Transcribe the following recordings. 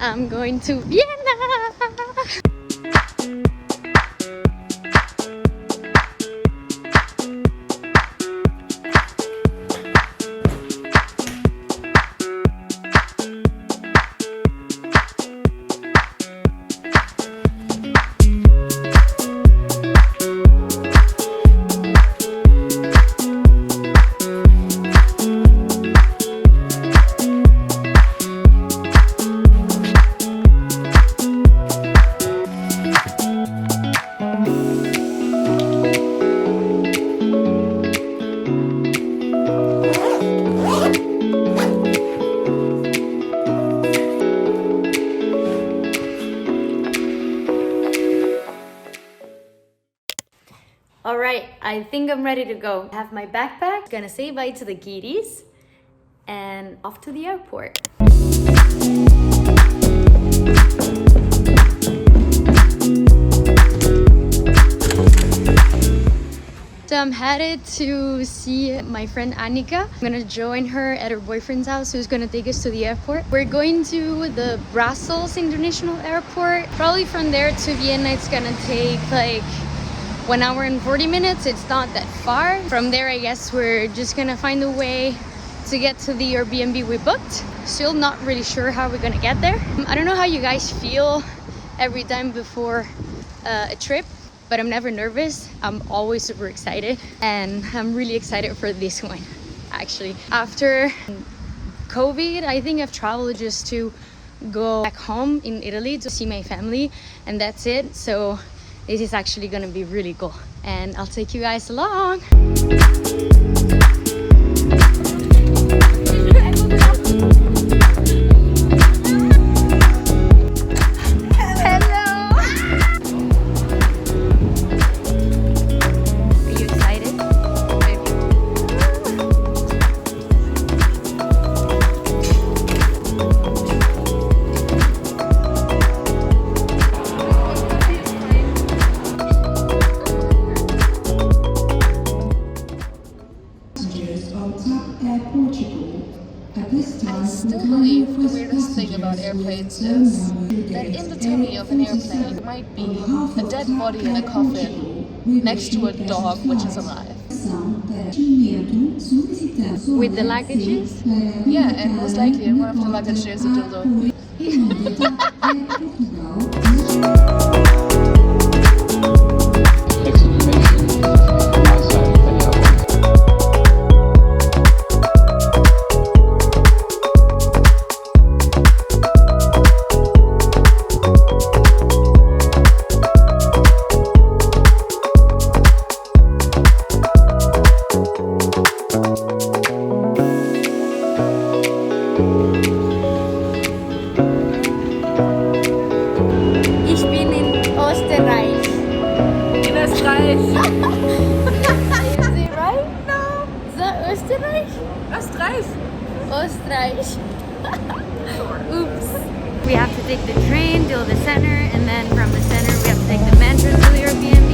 I'm going to Vienna! Alright, I think I'm ready to go. I have my backpack, gonna say bye to the kiddies, and off to the airport. So I'm headed to see my friend Annika. I'm gonna join her at her boyfriend's house, who's gonna take us to the airport. We're going to the Brussels International Airport. Probably from there to Vienna, it's gonna take like 1 hour and 40 minutes. It's not that far. From there, I guess we're just gonna find a way to get to the Airbnb we booked. Still not really sure how we're gonna get there. I don't know how you guys feel every time before a trip, but I'm never nervous. I'm always super excited, and I'm really excited for this one. Actually, after COVID, I think I've traveled just to go back home in Italy to see my family, and that's it. So this is actually gonna be really cool, and I'll take you guys along. I still believe the weirdest thing about airplanes is that in the tummy of an airplane might be a dead body in a coffin next to a dog which is alive. With the luggages? Yeah, and most likely in one of the luggage there's a dildo. Is it right? No. Is that Österreich? Österreich. Oops. We have to take the train to the center, and then from the center we have to take the metro to the Airbnb.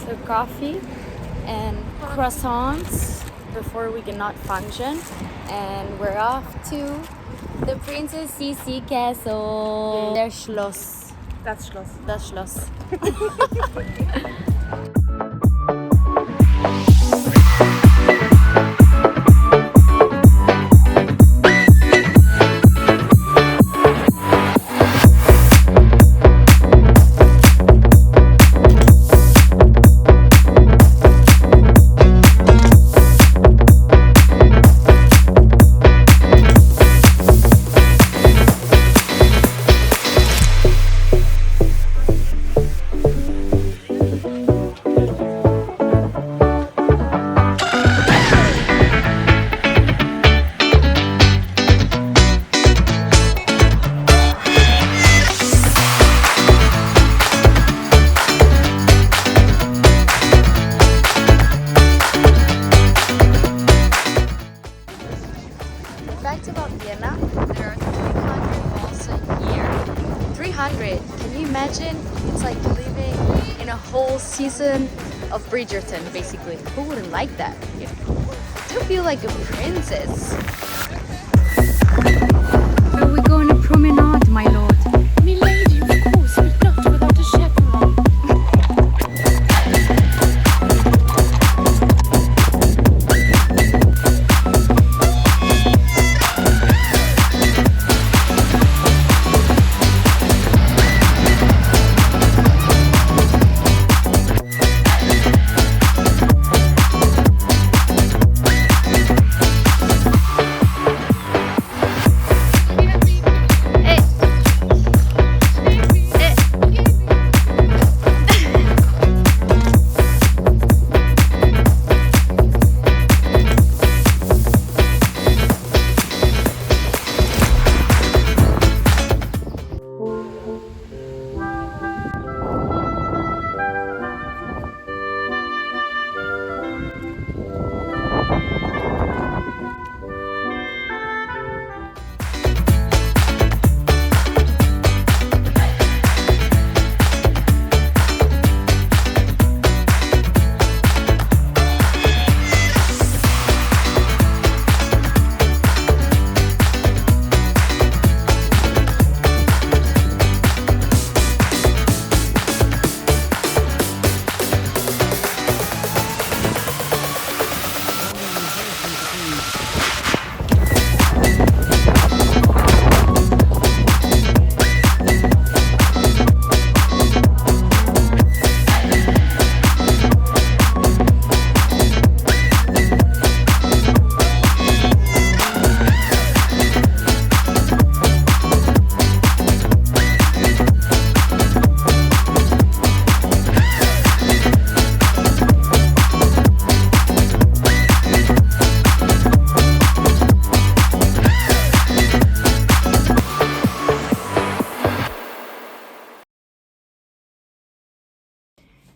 So coffee and croissants before we cannot function, and we're off to the Princess Sisi Castle. Der Schloss. Das Schloss. Das Schloss. whole season of Bridgerton, basically. Who wouldn't like that? You know? To feel like a princess. So we go on a promenade, my lord. Milady, of course, but not without a chaperone.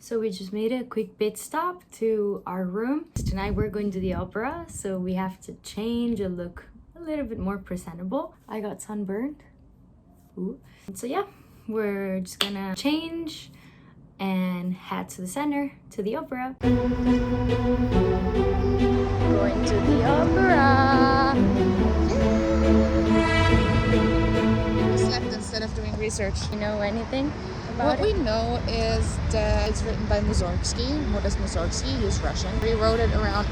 So we just made a quick pit stop to our room. Tonight we're going to the opera, so we have to change and look a little bit more presentable. I got sunburned. Ooh. So yeah, we're just gonna change and head to the center, to the opera. Going to the opera. We slept instead of doing research. You know anything What about we it? know is that it's written by Mussorgsky, Modest Mussorgsky. He's Russian. He wrote it around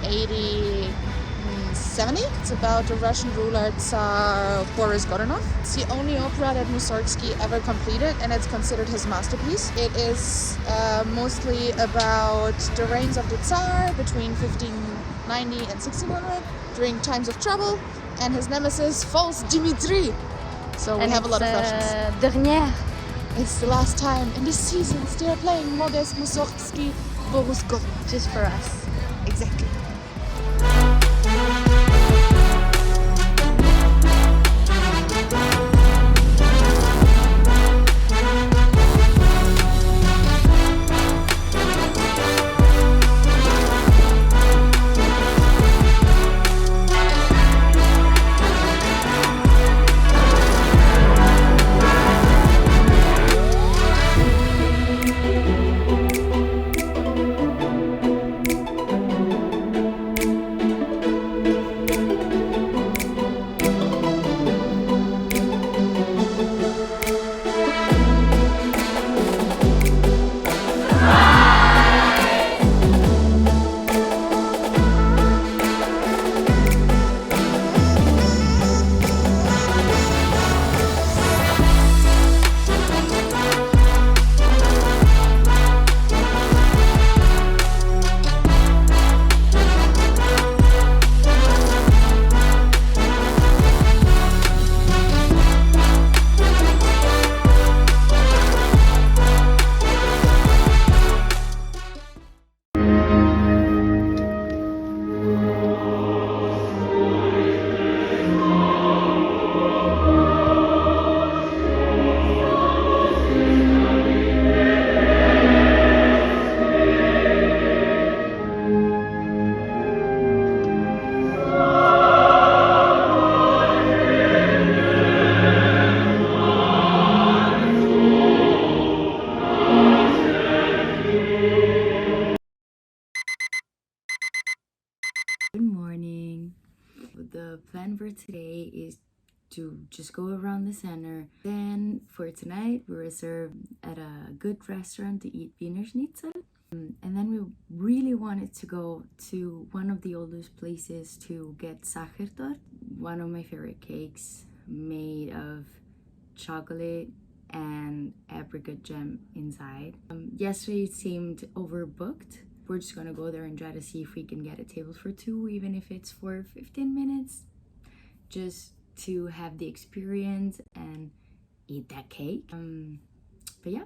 70. It's about the Russian ruler Tsar Boris Godunov. It's the only opera that Mussorgsky ever completed, and it's considered his masterpiece. It is mostly about the reigns of the Tsar between 1590 and 1600 during times of trouble, and his nemesis, false Dimitri. So we have a lot of Russians. Dernière. It's the last time in the seasons they are playing Modest Mussorgsky, Boris Godunov. Just for us. Exactly. the plan for today is to just go around the center. Then for tonight, we reserved at a good restaurant to eat Wiener Schnitzel. And then we really wanted to go to one of the oldest places to get Sachertorte, one of my favorite cakes made of chocolate and apricot jam inside. Yesterday it seemed overbooked. We're just gonna go there and try to see if we can get a table for two, even if it's for 15 minutes, just to have the experience and eat that cake. But yeah,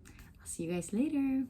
I'll see you guys later.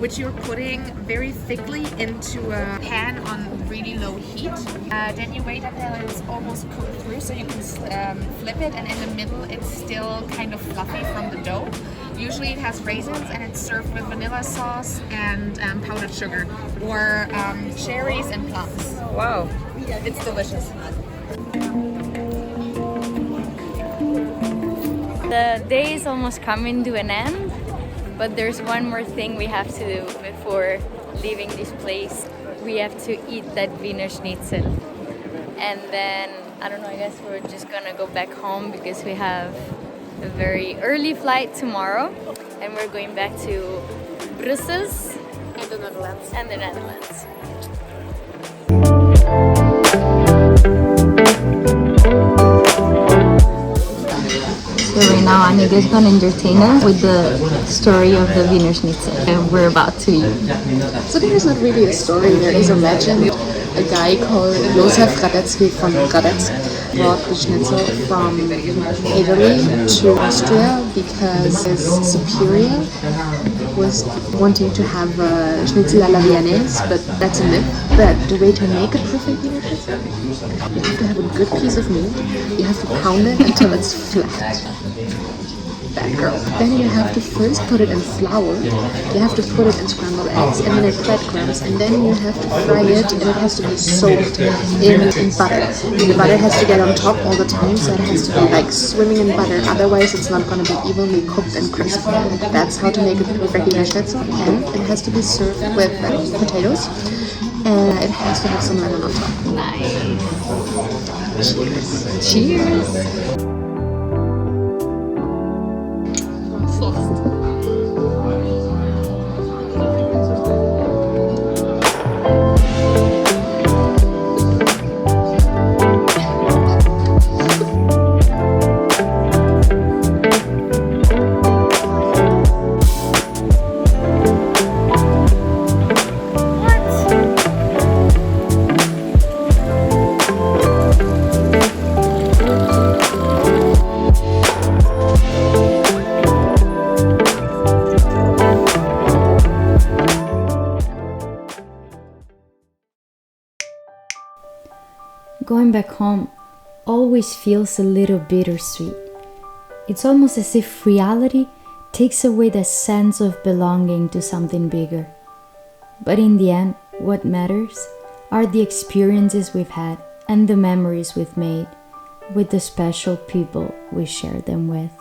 which you're putting very thickly into a pan on really low heat. Then you wait until it's almost cooked through so you can flip it, and in the middle it's still kind of fluffy from the dough. Usually it has raisins and it's served with vanilla sauce and powdered sugar or cherries and plums. Wow. It's delicious. The day is almost coming to an end. But there's one more thing we have to do before leaving this place. We have to eat that Wiener Schnitzel. And then, I don't know, I guess we're just gonna go back home because we have a very early flight tomorrow. And we're going back to Brussels And the Netherlands. and the Netherlands. So right now Annika is going to entertain us with the story of the Wiener Schnitzel, and we're about to eat. So there is not really a story, there is a legend. A guy called Josef Radetzky from Radetz brought the schnitzel from Italy to Austria because his superior was wanting to have a schnitzel à la Viennese, but that's a myth. But the way to make a perfect Wiener schnitzel, you have to have a good piece of meat, you have to pound it until it's flat. Bad girl. Then you have to first put it in flour, you have to put it in scrambled eggs, and then in breadcrumbs, and then you have to fry it, and it has to be soaked in butter. And the butter has to get on top all the time, so it has to be like swimming in butter, otherwise it's not going to be evenly cooked and crisp. That's how to make a perfect Wiener Schnitzel, and it has to be served with potatoes, and it has to have some lemon on top. Nice. Cheers. Cheers. Going back home always feels a little bittersweet. It's almost as if reality takes away the sense of belonging to something bigger. But in the end, what matters are the experiences we've had and the memories we've made with the special people we share them with.